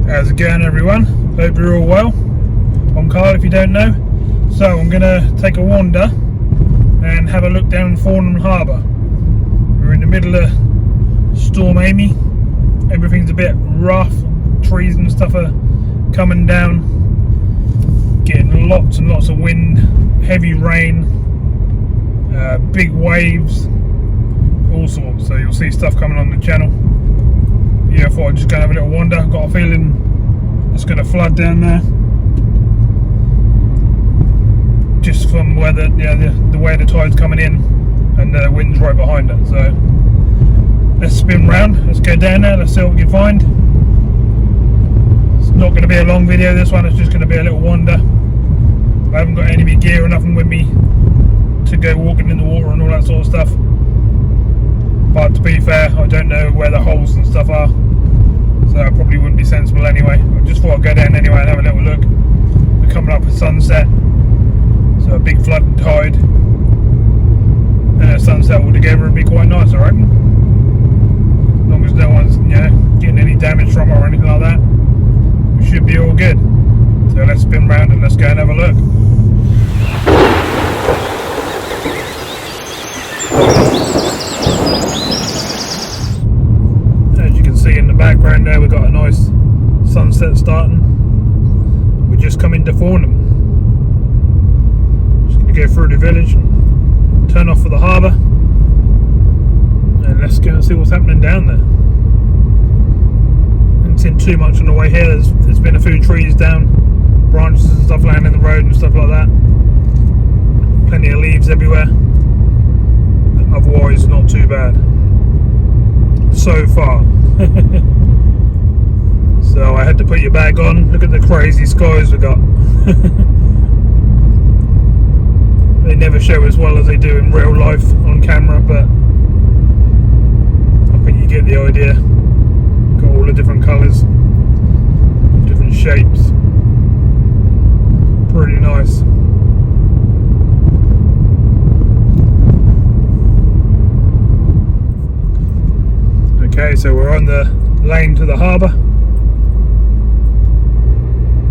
How's it going, everyone? Hope you're all well. I'm Carl, if you don't know. So I'm going to take a wander and have a look down Thornham Harbour. We're in the middle of Storm Amy. Everything's a bit rough. Trees and stuff are coming down. Getting lots and lots of wind, heavy rain, big waves, all sorts. So you'll see stuff coming on the channel. Yeah, I thought I'd just go and have a little wander. I've got a feeling it's going to flood down there. Just from where the way the tide's coming in and the wind's right behind it. So let's spin round, let's go down there, let's see what we can find. It's not going to be a long video, this one, it's just going to be a little wander. I haven't got any gear or nothing with me to go walking in the water and all that sort of stuff. But to be fair, I don't know where the holes and stuff are, so it probably wouldn't be sensible anyway. I just thought I'd go down anyway and have a little look. We're coming up with sunset, so a big flood and tide and a sunset all together would be quite nice, I reckon. As long as no one's getting any damage from it or anything like that, we should be all good. So let's spin round and let's go and have a look. See in the background there, we've got a nice sunset starting. We just come into Thornham. Just going to go through the village, turn off for the harbour, and let's go and see what's happening down there. Haven't seen too much on the way here. There's been a few trees down, branches and stuff laying in the road and stuff like that. Plenty of leaves everywhere. Otherwise, not too bad so far. So I had to put your bag on. Look at the crazy skies we got. They never show as well as they do in real life on camera, but I think you get the idea. Got all the different colours, different shapes. Pretty nice. Okay, so we're on the lane to the harbour.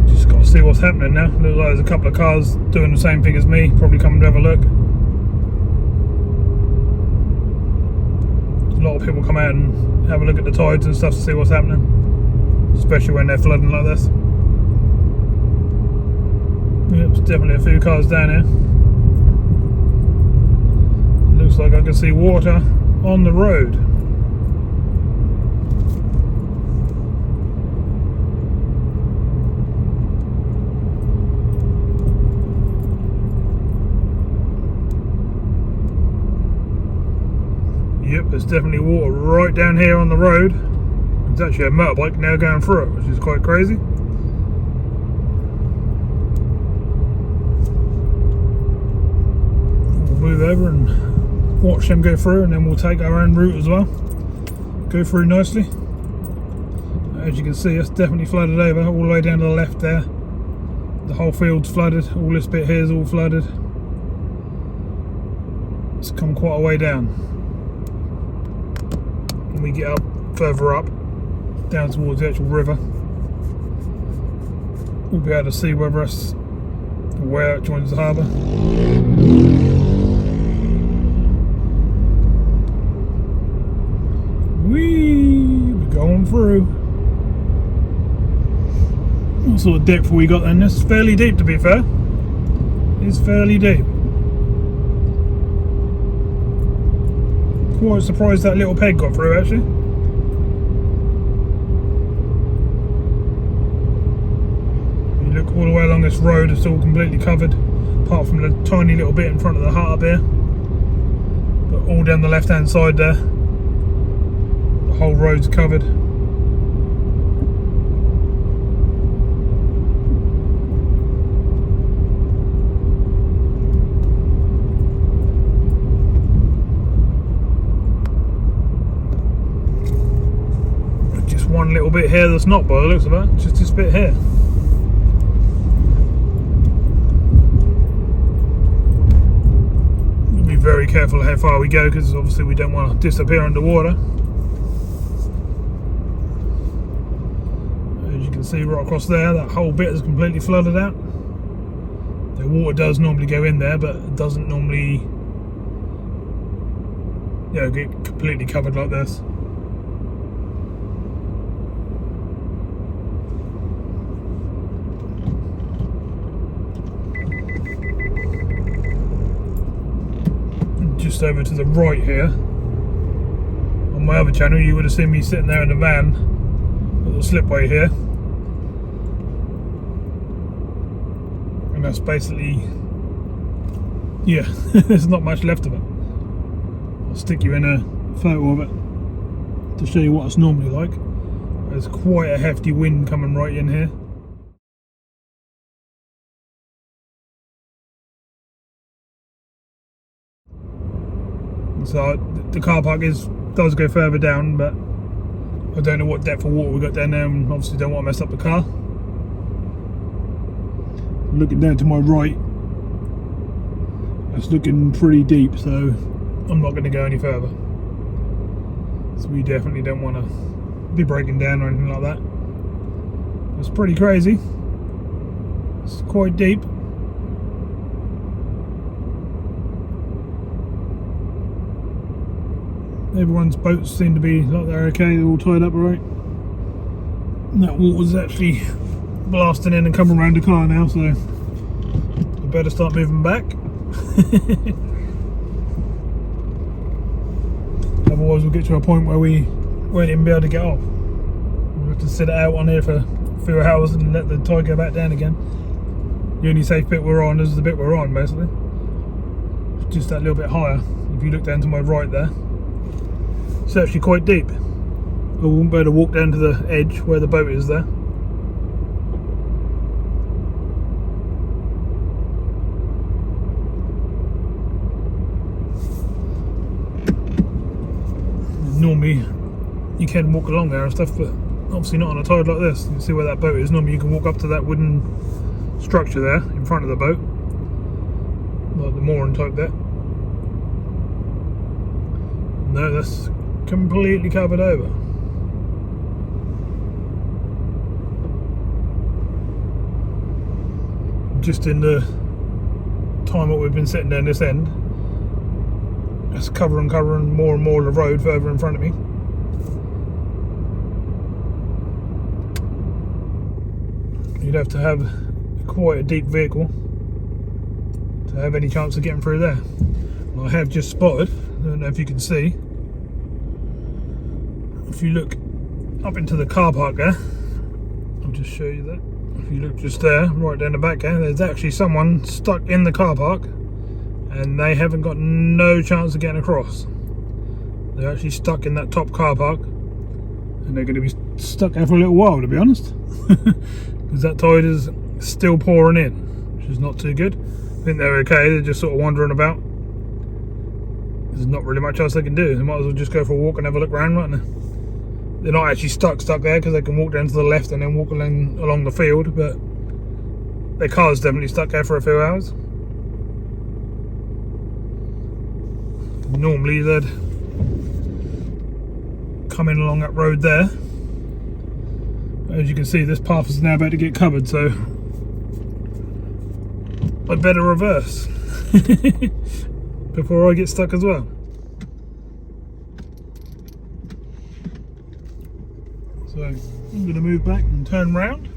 Just got to see what's happening now. Looks like there's a couple of cars doing the same thing as me, probably coming to have a look. A lot of people come out and have a look at the tides and stuff to see what's happening, especially when they're flooding like this. Yep, there's definitely a few cars down here. Looks like I can see water on the road. Yep, there's definitely water right down here on the road. There's actually a motorbike now going through it, which is quite crazy. We'll move over and watch them go through, and then we'll take our own route as well. Go through nicely. As you can see, it's definitely flooded over, all the way down to the left there. The whole field's flooded, all this bit here is all flooded. It's come quite a way down. We get up further up down towards the actual river, we'll be able to see where it joins the harbour. We're going through. What sort of depth have we got then? This is fairly deep, to be fair. It's fairly deep. Quite surprised that little peg got through, actually. You look all the way along this road, it's all completely covered, apart from the tiny little bit in front of the harbour here. But all down the left hand side there, the whole road's covered. One little bit here that's not by the looks of it, just this bit here. We'll be very careful how far we go, because obviously we don't want to disappear underwater. As you can can see right across there, that whole bit is completely flooded out. The water does normally go in there, but it doesn't normally, you know, get completely covered like this. Just over to the right here, on my other channel, you would have seen me sitting there in the van, little slipway here, and that's basically, yeah, there's not much left of it. I'll stick you in a photo of it to show you what it's normally like. There's quite a hefty wind coming right in here. So the car park does go further down, but I don't know what depth of water we got down there, and obviously don't want to mess up the car. Looking down to my right, it's looking pretty deep, so I'm not going to go any further. So we definitely don't want to be breaking down or anything like that. It's pretty crazy. It's quite deep. Everyone's boats seem to be like they're okay, they're all tied up alright. That water's actually blasting in and coming around the car now, so we better start moving back. Otherwise we'll get to a point where we won't even be able to get off. We'll have to sit it out on here for a few hours and let the tide go back down again. The only safe bit we're on is the bit we're on, basically. It's just that little bit higher. If you look down to my right there, it's actually quite deep. I won't be able to walk down to the edge where the boat is there. Normally you can walk along there and stuff, but obviously not on a tide like this. You can see where that boat is. Normally you can walk up to that wooden structure there in front of the boat, like the mooring type bit. No, that's completely covered over. Just in the time that we've been sitting down this end, it's covering more and more of the road further in front of me. You'd have to have quite a deep vehicle to have any chance of getting through there. And I have just spotted, I don't know if you can see, if you look up into the car park there, I'll just show you that. If you look just there, right down the back there, there's actually someone stuck in the car park and they haven't got no chance of getting across. They're actually stuck in that top car park and they're going to be stuck there for a little while, to be honest, because that tide is still pouring in, which is not too good. I think they're okay, they're just sort of wandering about. There's not really much else they can do. They might as well just go for a walk and have a look around, mightn't they? They're not actually stuck there because they can walk down to the left and then walk along the field, but their car's definitely stuck there for a few hours. Normally they'd come in along that road there. As you can see, this path is now about to get covered, so I better reverse before I get stuck as well. So I'm going to move back and turn round.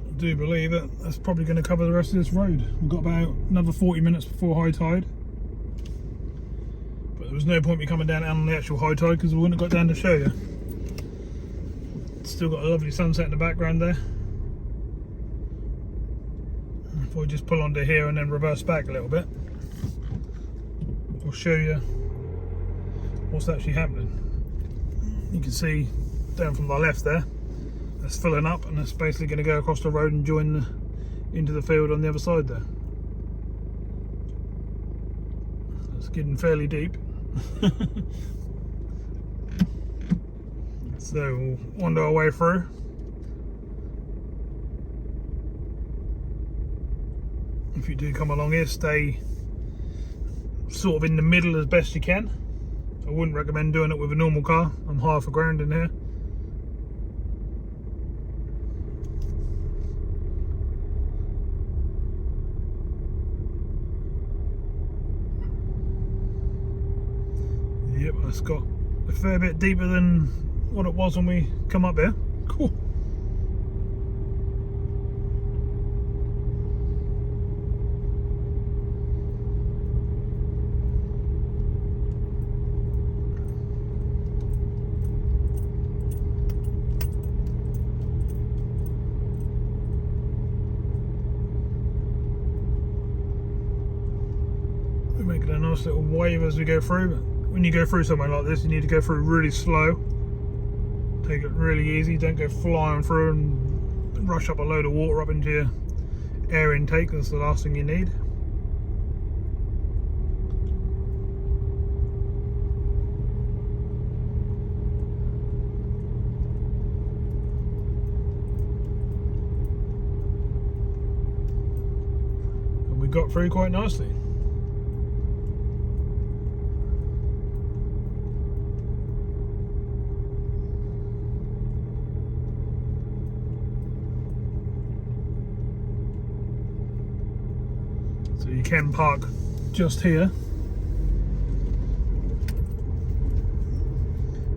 I do believe that that's probably going to cover the rest of this road. We've got about another 40 minutes before high tide. But there was no point me coming down on the actual high tide because we wouldn't have got down to show you. It's still got a lovely sunset in the background there. If I just pull onto here and then reverse back a little bit, I'll show you what's actually happening. You can see down from my left there, that's filling up and it's basically going to go across the road and join into the field on the other side there. It's getting fairly deep. So we'll wander our way through. If you do come along here, stay sort of in the middle as best you can. I wouldn't recommend doing it with a normal car. I'm half a grand in here. Yep, that's got a fair bit deeper than what it was when we come up here. Cool. We're making a nice little wave as we go through, but when you go through somewhere like this, you need to go through really slow. Take it really easy, don't go flying through and rush up a load of water up into your air intake. That's the last thing you need. And we got through quite nicely. So you can park just here,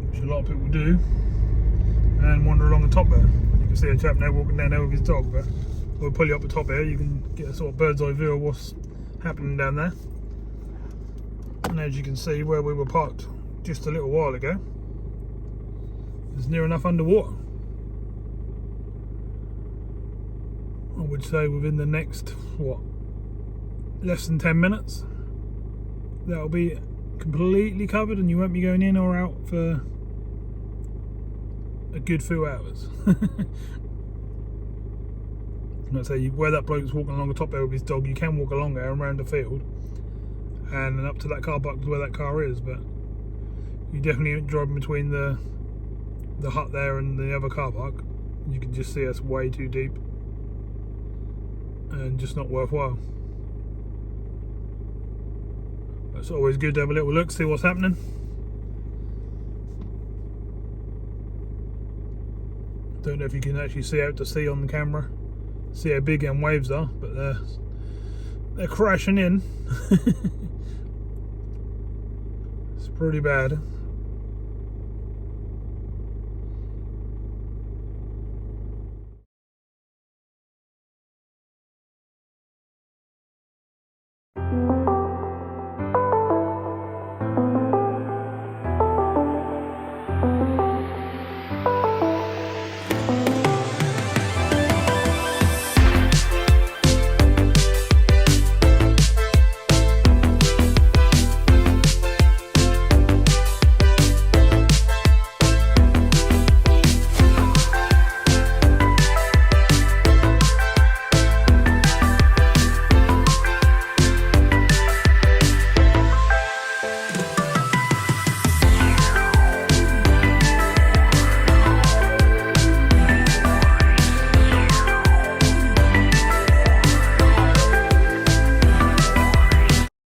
which a lot of people do, and wander along the top there. You can see a chap now walking down there with his dog, but we'll pull you up the top here. You can get a sort of bird's eye view of what's happening down there. And as you can see, where we were parked just a little while ago is near enough underwater. I would say within the next, what, less than 10 minutes that'll be completely covered and you won't be going in or out for a good few hours. Like I say, where that bloke's walking along the top there with his dog, you can walk along there and around the field and then up to that car park where that car is, but you definitely ain't driving between the hut there and the other car park. You can just see us way too deep and just not worthwhile. It's always good to have a little look, see what's happening. Don't know if you can actually see out to sea on the camera, see how big them waves are, but they're crashing in. It's pretty bad.